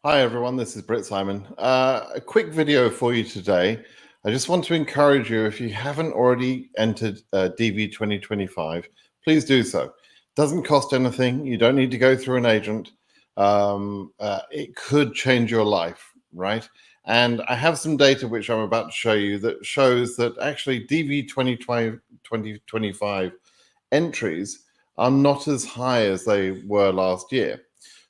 Hi everyone, this is BritSimon. A quick video for you today. I just want to encourage you, if you haven't already entered DV2025, please do so. Doesn't cost anything. You don't need to go through an agent. It could change your life, right? And I have some data which I'm about to show you that shows that actually DV2025 entries are not as high as they were last year.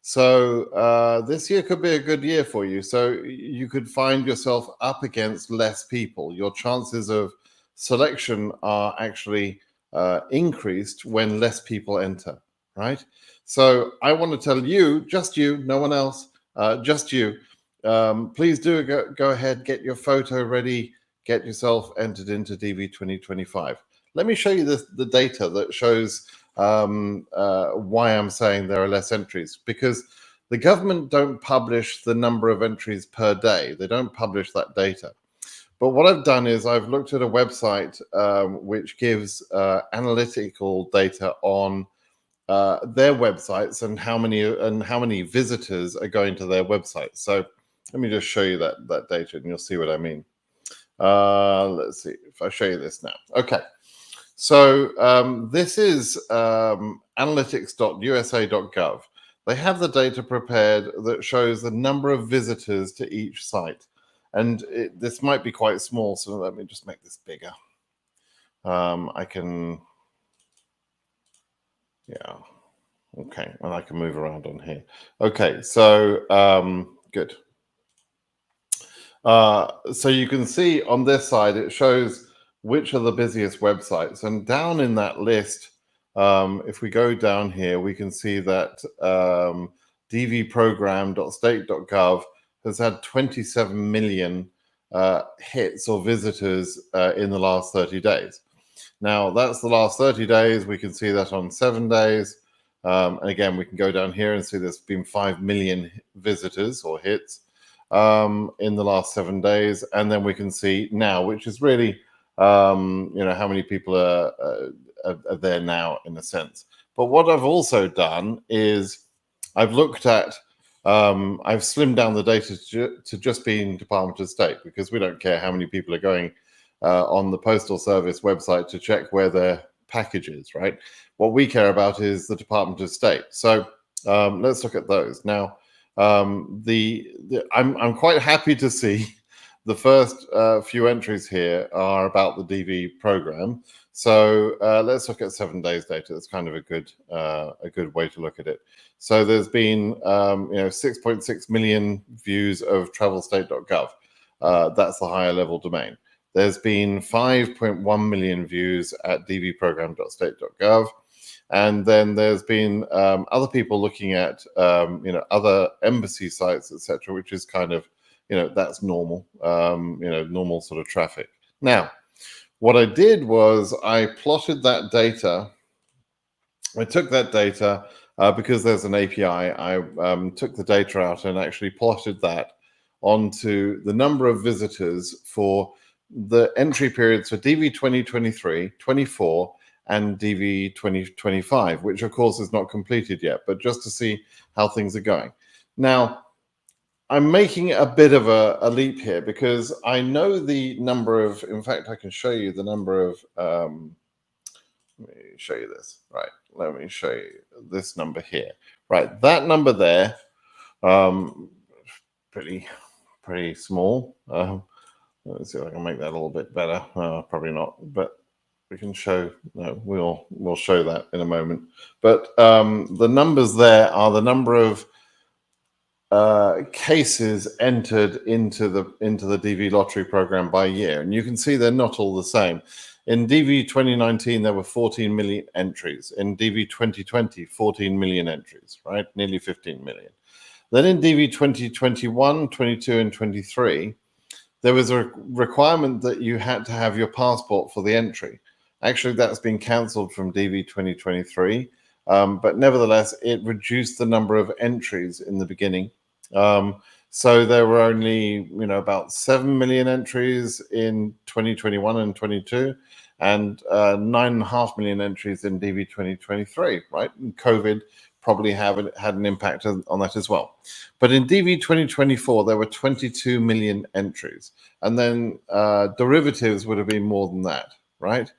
So this year could be a good year for you. So you could find yourself up against less people. Your chances of selection are actually increased when less people enter, right? So I want to tell you, just you, no one else, just you. Please do go ahead, get your photo ready, get yourself entered into DV 2025. Let me show you the data that shows why I'm saying there are less entries, because the government don't publish the number of entries per day. They don't publish that data. But what I've done is I've looked at a website which gives analytical data on their websites and how many visitors are going to their website. So let me just show you that data and you'll see what I mean. Let's see if I show you this now. Okay. So this is analytics.usa.gov. They have the data prepared that shows the number of visitors to each site. And this might be quite small, so let me just make this bigger. I can, yeah, okay, and I can move around on here. Okay, so good. So you can see on this side, it shows which are the busiest websites. And down in that list, if we go down here, we can see that dvprogram.state.gov has had 27 million hits or visitors in the last 30 days. Now, that's the last 30 days. We can see that on 7 days. And again, we can go down here and see there's been 5 million visitors or hits in the last 7 days. And then we can see now, which is really, how many people are there now in a sense. But what I've also done is I've looked at, I've slimmed down the data to just being Department of State, because we don't care how many people are going on the Postal Service website to check where their package is, right? What we care about is the Department of State. So let's look at those. Now, I'm quite happy to see the first few entries here are about the DV program. So let's look at 7 days data. That's kind of a good way to look at it. So there's been 6.6 million views of travelstate.gov. That's the higher level domain. There's been 5.1 million views at dvprogram.state.gov. And then there's been other people looking at, other embassy sites, etc., which is kind of, that's normal, normal sort of traffic. Now, what I did was I plotted that data. I took that data because there's an API. I took the data out and actually plotted that onto the number of visitors for the entry periods for DV 2023, 24, and DV 2025, which of course is not completed yet, but just to see how things are going. Now, I'm making a bit of a leap here because I know the number of, in fact, I can show you the number of, let me show you this, right? Let me show you this number here, right? That number there, pretty small. Let's see if I can make that a little bit better. Probably not, but we can show, no, we'll show that in a moment. But the numbers there are the number of cases entered into the DV lottery program by year. And you can see they're not all the same. In DV 2019, there were 14 million entries. In DV 2020, 14 million entries, right? Nearly 15 million. Then in DV 2021, 22, and 23, there was a requirement that you had to have your passport for the entry. Actually, that's been cancelled from DV 2023, but nevertheless, it reduced the number of entries in the beginning. So there were only, about 7 million entries in 2021 and 22, and 9.5 million entries in DV2023, right? And COVID probably had an impact on that as well. But in DV2024, there were 22 million entries, and then derivatives would have been more than that, right?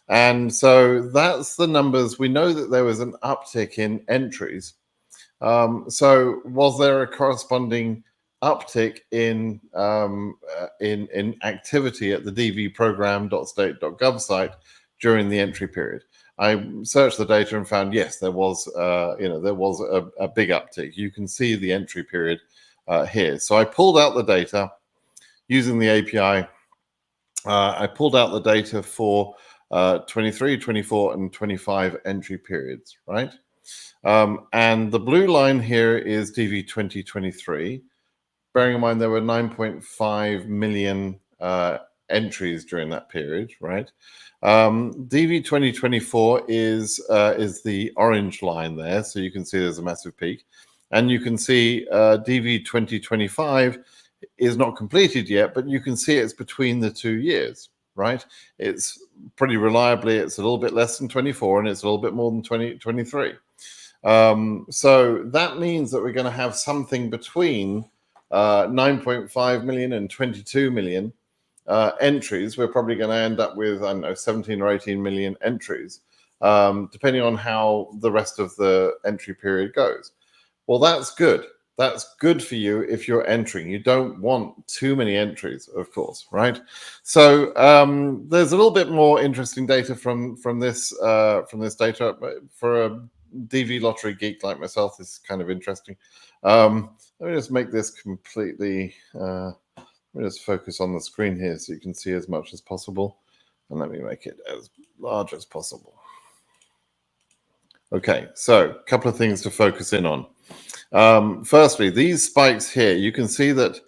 And so that's the numbers. We know that there was an uptick in entries. So was there a corresponding uptick in activity at the dvprogram.state.gov site during the entry period? I searched the data and found, yes, there was there was a big uptick. You can see the entry period here. So I pulled out the data using the API. I pulled out the data for 23, 24, and 25 entry periods, right? And the blue line here is DV 2023. Bearing in mind there were 9.5 million entries during that period, right? DV 2024 is the orange line there, so you can see there's a massive peak. And you can see DV 2025 is not completed yet, but you can see it's between the 2 years, right? It's pretty reliably, it's a little bit less than 24 and it's a little bit more than 2023. So that means that we're going to have something between 9.5 million and 22 million entries. We're probably going to end up with, I don't know, 17 or 18 million entries, depending on how the rest of the entry period goes. Well, that's good. That's good for you if you're entering. You don't want too many entries, of course, right? So there's a little bit more interesting data from this data. For a DV lottery geek like myself, this is kind of interesting. Let me just make this completely. Let me just focus on the screen here so you can see as much as possible, and let me make it as large as possible. Okay, so a couple of things to focus in on. Firstly, these spikes here, you can see that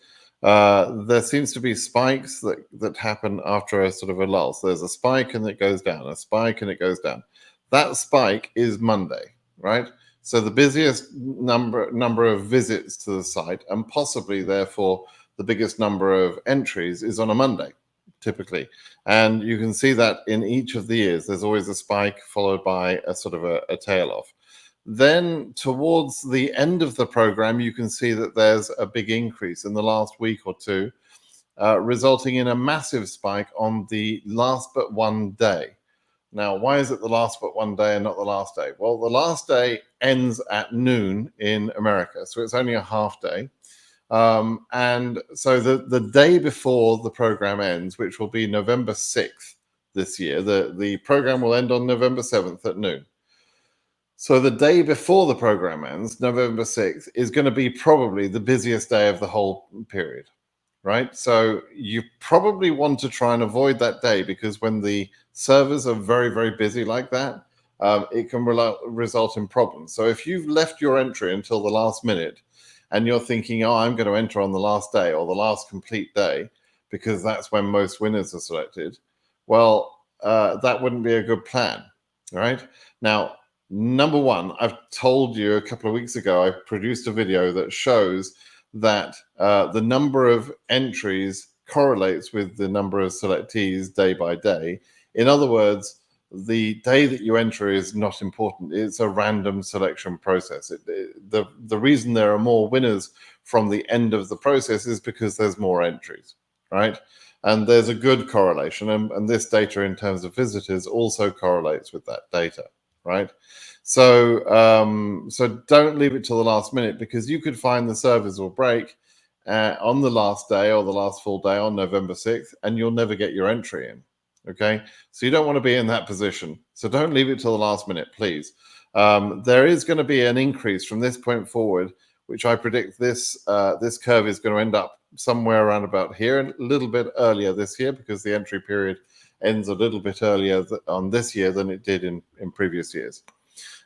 there seems to be spikes that happen after a sort of a lull. So there's a spike and it goes down, a spike and it goes down. That spike is Monday, right? So the busiest number of visits to the site, and possibly therefore the biggest number of entries, is on a Monday, typically. And you can see that in each of the years, there's always a spike followed by a sort of a tail off. Then towards the end of the program, you can see that there's a big increase in the last week or two, resulting in a massive spike on the last but one day. Now, why is it the last but one day and not the last day? Well, the last day ends at noon in America, so it's only a half day. And so the day before the program ends, which will be November 6th this year, the program will end on November 7th at noon. So the day before the program ends, November 6th, is going to be probably the busiest day of the whole period, right? So you probably want to try and avoid that day, because when the servers are very, very busy like that, it can result in problems. So if you've left your entry until the last minute and you're thinking, oh, I'm going to enter on the last day or the last complete day, because that's when most winners are selected, well, that wouldn't be a good plan, right? Now, number one, I've told you a couple of weeks ago, I produced a video that shows that the number of entries correlates with the number of selectees day by day. In other words, the day that you enter is not important. It's a random selection process. The reason there are more winners from the end of the process is because there's more entries, right? And there's a good correlation. And this data in terms of visitors also correlates with that data, right? So so don't leave it till the last minute, because you could find the servers will break on the last day or the last full day on November 6th, and you'll never get your entry in. Okay, so you don't want to be in that position. So don't leave it till the last minute, please. There is going to be an increase from this point forward, which I predict this curve is going to end up somewhere around about here, a little bit earlier this year, because the entry period ends a little bit earlier on this year than it did in previous years.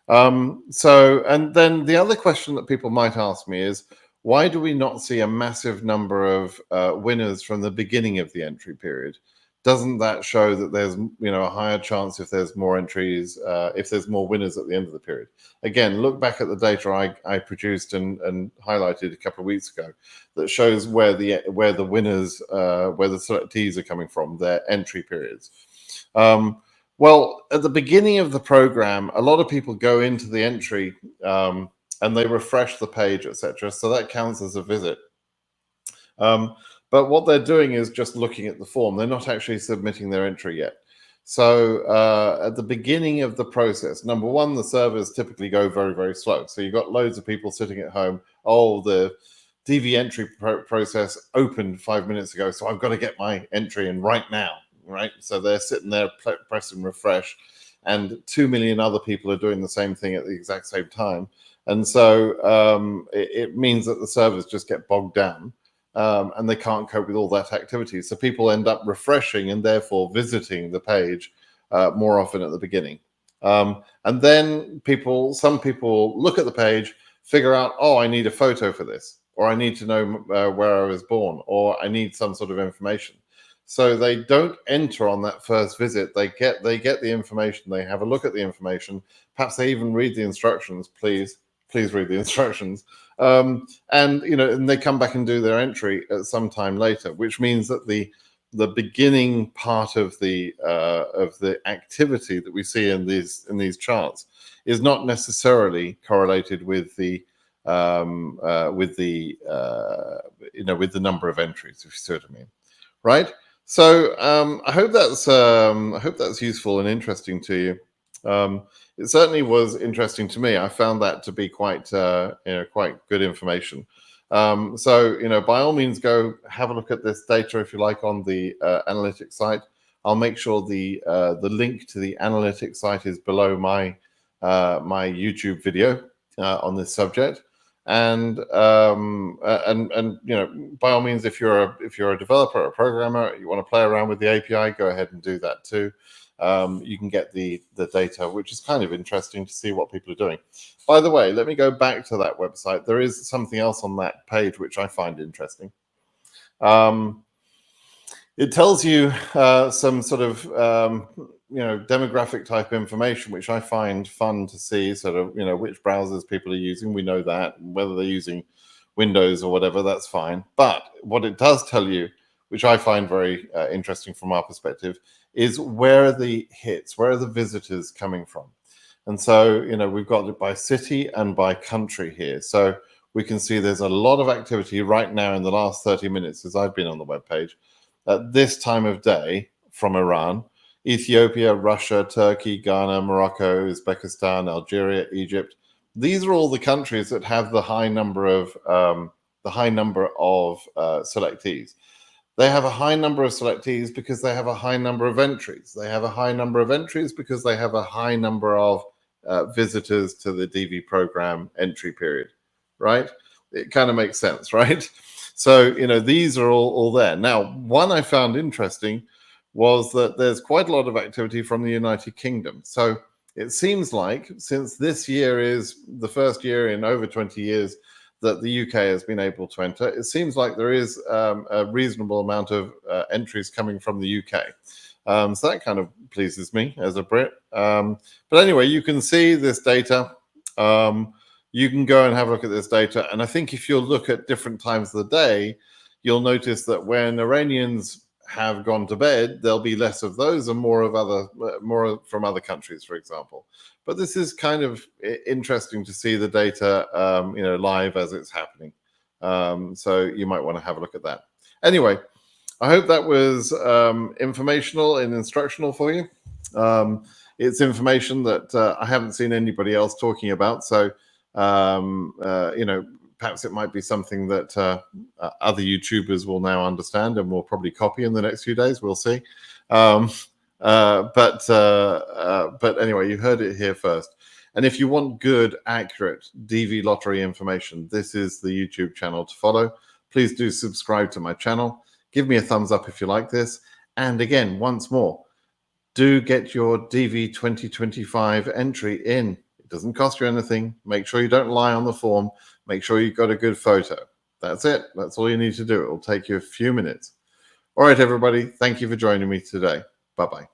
So, and then the other question that people might ask me is, why do we not see a massive number of winners from the beginning of the entry period? Doesn't that show that there's a higher chance if there's more entries, if there's more winners at the end of the period? Again, look back at the data I produced and highlighted a couple of weeks ago that shows where the winners, where the selectees are coming from, their entry periods. Well, at the beginning of the program, a lot of people go into the entry and they refresh the page, etc. So that counts as a visit. But what they're doing is just looking at the form. They're not actually submitting their entry yet. So at the beginning of the process, number one, the servers typically go very, very slow. So you've got loads of people sitting at home. Oh, the DV entry process opened 5 minutes ago, so I've got to get my entry in right now, right? So they're sitting there pressing refresh, and 2 million other people are doing the same thing at the exact same time. And so it means that the servers just get bogged down. And they can't cope with all that activity. So people end up refreshing and therefore visiting the page more often at the beginning. And then some people look at the page, figure out, oh, I need a photo for this, or I need to know where I was born, or I need some sort of information. So they don't enter on that first visit. They get the information, they have a look at the information, perhaps they even read the instructions. Please read the instructions. And and they come back and do their entry at some time later, which means that the beginning part of the activity that we see in these charts is not necessarily correlated with the number of entries, if you see what I mean, right? So I hope that's useful and interesting to you. It certainly was interesting to me. I found that to be quite good information. So by all means, go have a look at this data if you like on the analytics site. I'll make sure the link to the analytics site is below my YouTube video on this subject. And by all means, if you're a developer or a programmer, you want to play around with the API, go ahead and do that too. You can get the data, which is kind of interesting to see what people are doing. By the way, let me go back to that website. There is something else on that page which I find interesting. It tells you some sort of demographic type information, which I find fun to see. Sort of which browsers people are using. We know that. Whether they're using Windows or whatever, that's fine. But what it does tell you, which I find very interesting from our perspective, is where are the hits, where are the visitors coming from? And so, we've got it by city and by country here. So we can see there's a lot of activity right now in the last 30 minutes as I've been on the webpage at this time of day from Iran, Ethiopia, Russia, Turkey, Ghana, Morocco, Uzbekistan, Algeria, Egypt. These are all the countries that have the high number of selectees. They have a high number of selectees because they have a high number of entries. They have a high number of entries because they have a high number of visitors to the DV program entry period, right? It kind of makes sense, right? So, these are all there. Now, one I found interesting was that there's quite a lot of activity from the United Kingdom. So it seems like since this year is the first year in over 20 years that the UK has been able to enter, it seems like there is a reasonable amount of entries coming from the UK. So that kind of pleases me as a Brit. But anyway, you can see this data. You can go and have a look at this data. And I think if you'll look at different times of the day, you'll notice that when Iranians have gone to bed, there'll be less of those and more from other countries, for example. But this is kind of interesting to see the data, live as it's happening. So you might want to have a look at that. Anyway, I hope that was informational and instructional for you. It's information that I haven't seen anybody else talking about. So, perhaps it might be something that other YouTubers will now understand and will probably copy in the next few days. We'll see. But anyway, you heard it here first. And if you want good, accurate DV lottery information, this is the YouTube channel to follow. Please do subscribe to my channel. Give me a thumbs up if you like this. And again, once more, do get your DV 2025 entry in. It doesn't cost you anything. Make sure you don't lie on the form. Make sure you've got a good photo. That's it. That's all you need to do. It will take you a few minutes. All right, everybody. Thank you for joining me today. Bye-bye.